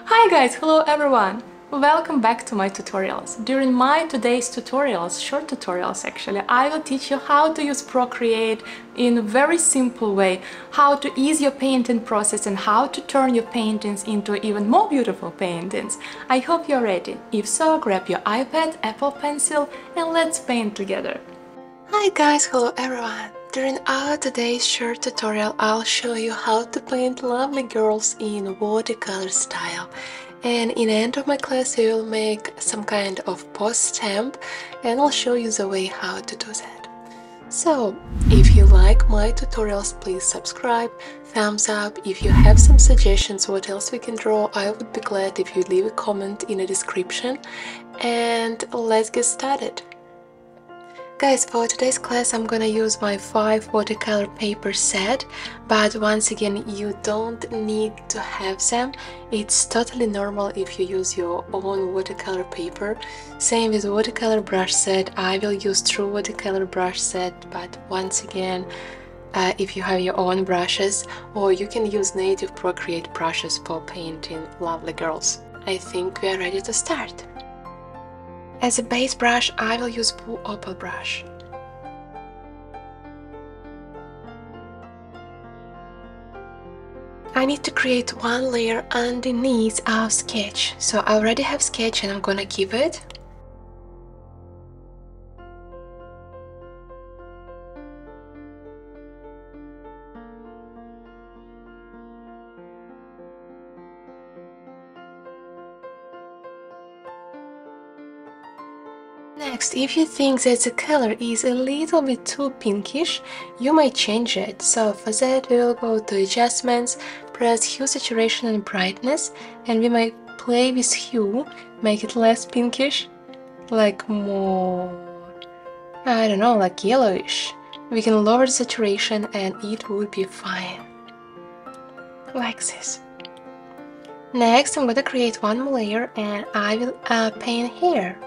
Hi guys, hello everyone! Welcome back to my tutorials. During my today's tutorials, short tutorials actually, I will teach you how to use Procreate in a very simple way, how to ease your painting process and how to turn your paintings into even more beautiful paintings. I hope you're ready. If so, grab your iPad, Apple Pencil and let's paint together. Hi guys, hello everyone! During our today's short tutorial, I'll show you how to paint lovely girls in watercolor style. And in the end of my class, we will make some kind of post stamp and I'll show you the way how to do that. So, if you like my tutorials, please subscribe, thumbs up. If you have some suggestions what else we can draw, I would be glad if you leave a comment in the description. And let's get started. Guys, for today's class I'm gonna use my 5 watercolor paper set, but once again you don't need to have them. It's totally normal if you use your own watercolor paper. Same with watercolor brush set. I will use true watercolor brush set, but once again if you have your own brushes, or you can use native Procreate brushes for painting lovely girls. I think we are ready to start. As a base brush, I will use Blue Opal brush. I need to create one layer underneath our sketch. So I already have sketch and I'm gonna keep it. Next, if you think that the color is a little bit too pinkish, you might change it. So for that we will go to adjustments, press hue, saturation and brightness, and we might play with hue, make it less pinkish, like more, I don't know, like yellowish. We can lower the saturation and it would be fine. Like this. Next I'm gonna create one more layer and I will paint hair.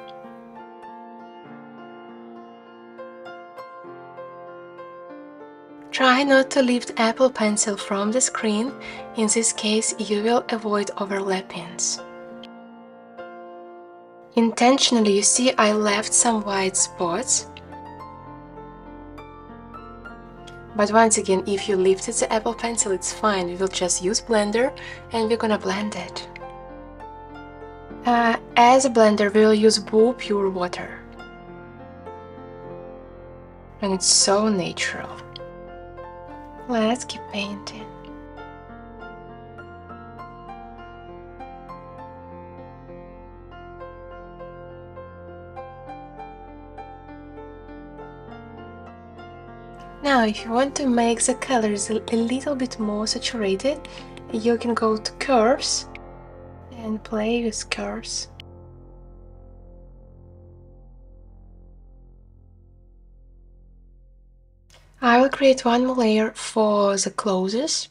Try not to lift Apple Pencil from the screen. In this case, you will avoid overlappings. Intentionally, you see I left some white spots. But once again, if you lifted the Apple Pencil, it's fine. We will just use blender and we're gonna blend it. As a blender, we will use Blue Pure Water. And it's so natural. Let's keep painting. Now, if you want to make the colors a little bit more saturated, you can go to curves and play with curves. I will create one more layer for the closes.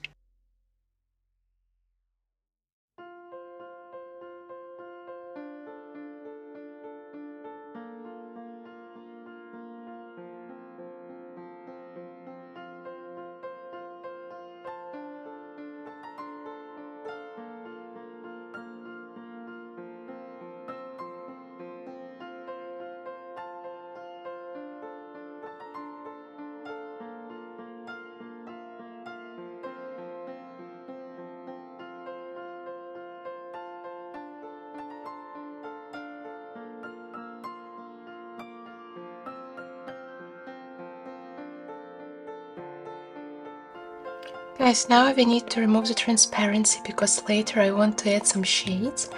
Guys, now we need to remove the transparency because later I want to add some shades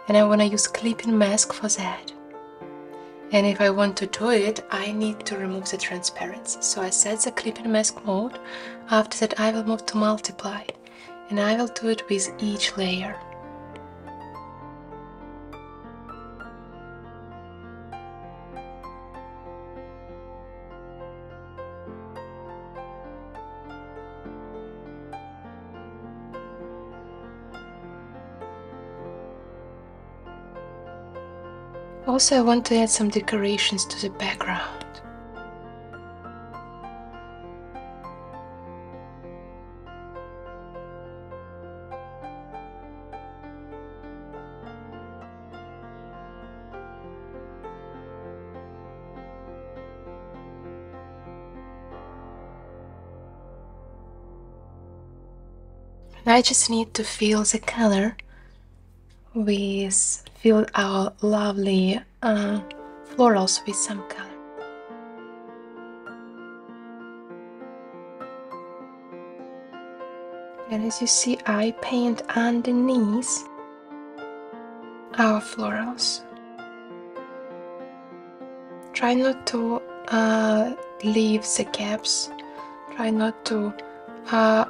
and I want to use clipping mask for that. And if I want to do it, I need to remove the transparency. So I set the clipping mask mode. After that I will move to multiply and I will do it with each layer. Also, I want to add some decorations to the background. And I just need to fill the color with, fill our lovely florals with some color. And as you see, I paint underneath our florals. Try not to leave the gaps. Try not to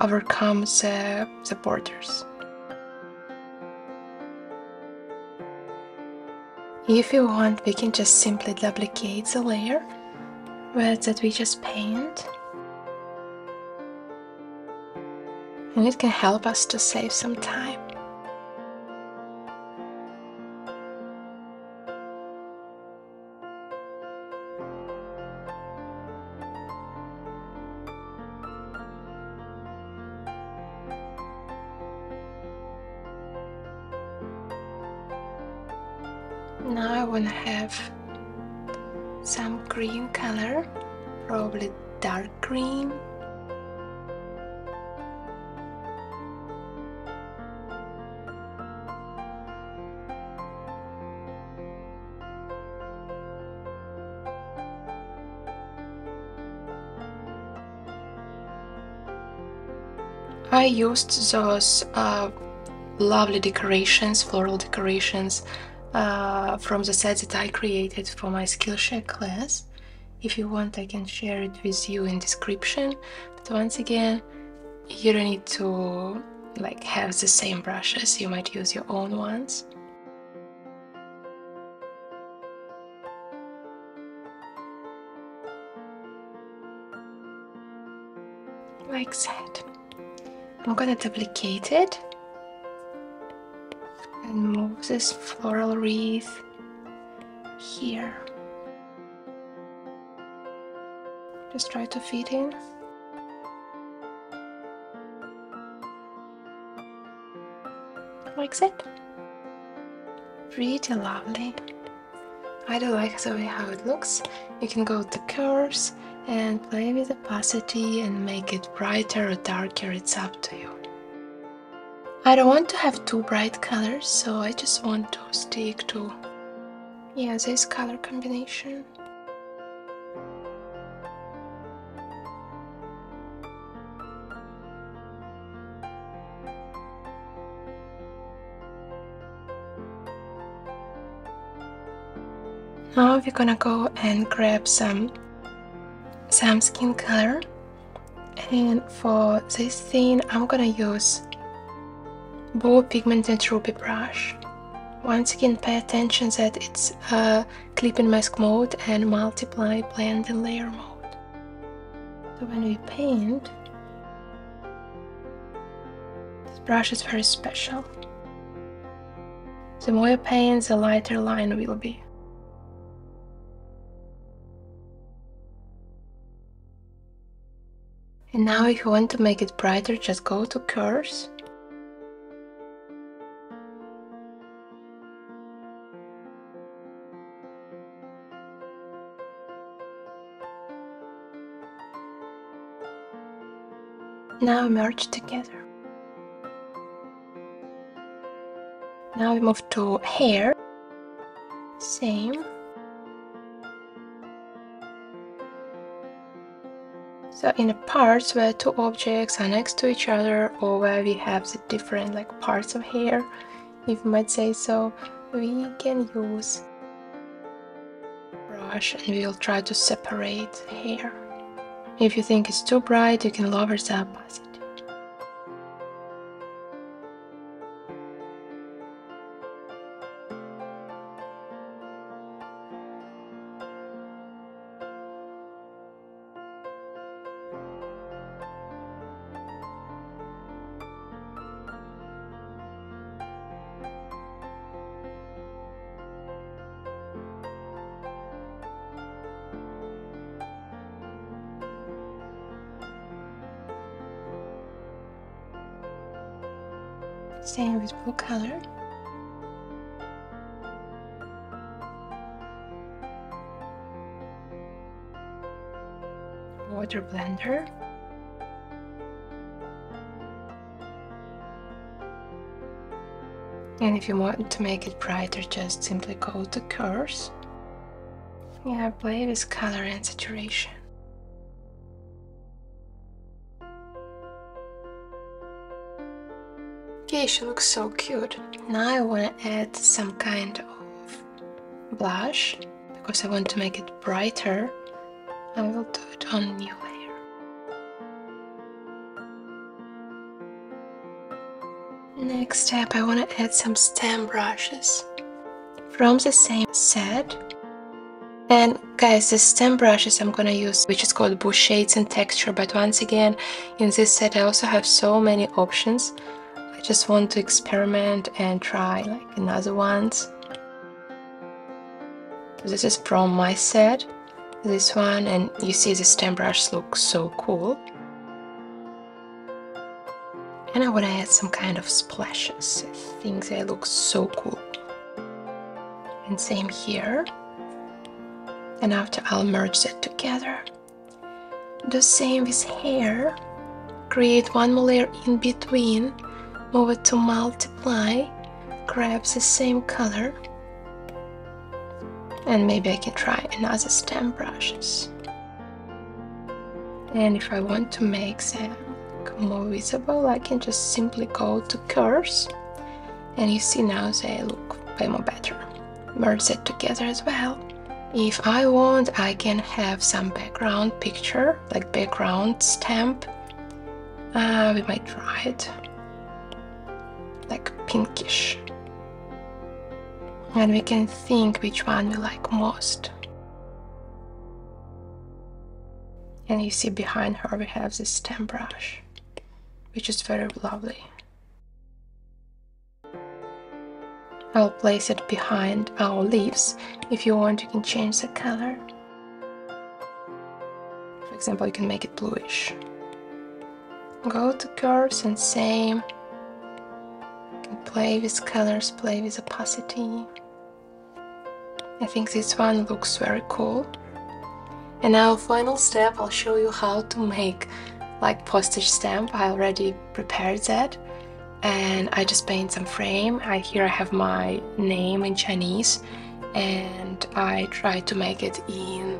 overcome the borders. If you want, we can just simply duplicate the layer that we just paint. And it can help us to save some time. Now I want to have some green color, probably dark green. I used those lovely decorations, floral decorations from the set that I created for my Skillshare class. If you want, I can share it with you in description. But once again, you don't need to like have the same brushes. You might use your own ones. Like that. I'm gonna duplicate it and move this floral wreath here. Just try to fit in. Like that. Pretty lovely. I do like the way how it looks. You can go to curves and play with opacity and make it brighter or darker, it's up to you. I don't want to have too bright colors, so I just want to stick to this color combination. Now we're gonna go and grab some skin color, and for this thing I'm gonna use Blue Pigmented Ruby brush. Once again, pay attention that it's clip and mask mode and multiply, blend and layer mode. So when we paint, this brush is very special. The more you paint, the lighter line will be. And now if you want to make it brighter, just go to curves. Now merge together. Now we move to hair. Same. So in the parts where two objects are next to each other, or where we have the different parts of hair, if you might say so, we can use brush and we'll try to separate hair. If you think it's too bright, you can lower the opacity. Same with blue color. Water blender. And if you want to make it brighter, just simply go to curves. Yeah, play with color and saturation. Okay, she looks so cute. Now I want to add some kind of blush, because I want to make it brighter. I will do it on new layer. Next step, I want to add some stamp brushes from the same set. And guys, the stamp brushes I'm gonna use, which is called BooStudio and Texture, but once again, in this set I also have so many options. I just want to experiment and try like another ones. This is from my set, this one, and you see the stamp brush looks so cool. And I want to add some kind of splashes. I think they look so cool. And same here. And after I'll merge that together. Do same with hair. Create one more layer in between. Move it to multiply. Grab the same color. And maybe I can try another stamp brushes. And if I want to make them more visible, I can just simply go to curves. And you see now they look way more better. Merge it together as well. If I want, I can have some background picture, like background stamp. We might try it. Like pinkish. And we can think which one we like most. And you see behind her we have this stamp brush, which is very lovely. I'll place it behind our leaves. If you want, you can change the color. For example, you can make it bluish. Go to curves and same. You can play with colors, play with opacity. I think this one looks very cool. And now final step, I'll show you how to make like postage stamp. I already prepared that. And I just paint some frame. Here I have my name in Chinese, and I try to make it in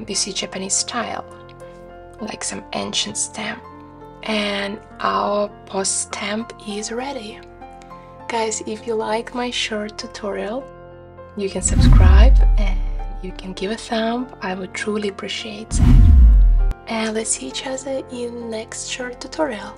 you see, Japanese style, like some ancient stamp. And our post stamp is ready. Guys, if you like my short tutorial, you can subscribe and you can give a thumb. I would truly appreciate that. And let's see each other in next short tutorial.